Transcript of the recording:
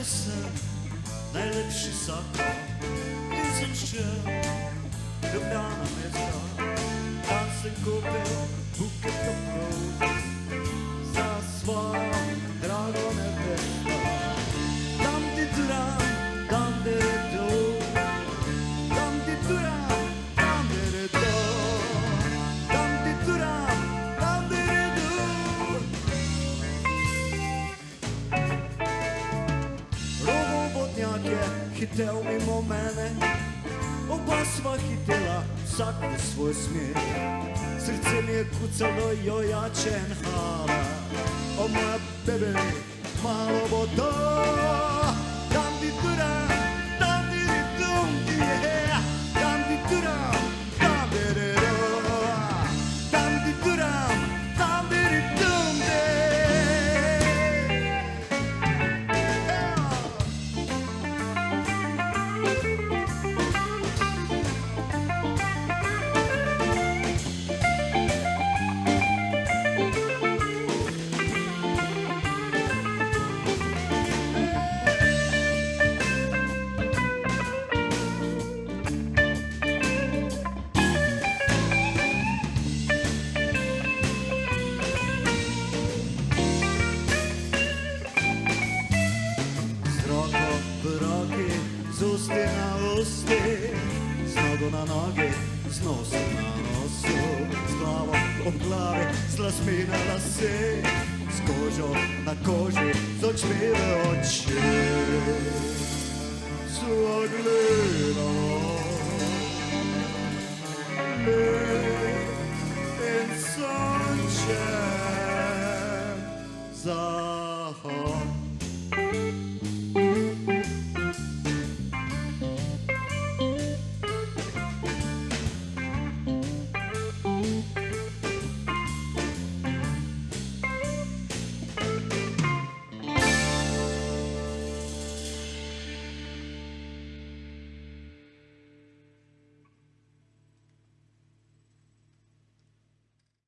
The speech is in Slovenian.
sen, najlepši sako, nisam šel, Ljubljana mesta, tam sem kupil buket toplov za svojo drago nevesto. Tam ti turam, tam deredo, tam ti turam, tam deredo, tam ti turam, tam deredo. Rovovodnjak je hitel mimo mene, oba sva hitela, vsak v svoj smer. Srce mi je kucalo jojačen hala, o moja bebe, malo bo to. Tam ti turam, tam ti ridum, yeah. Tam ti turam, tam ti ridum, tam ti turam, tam ti ridum, z usti na usti, z nogo na nogi, z nosom na nosu, z glavo ob glavi, z lasmi na lase, z kožo na koži, z očmi v oči. Sva gledala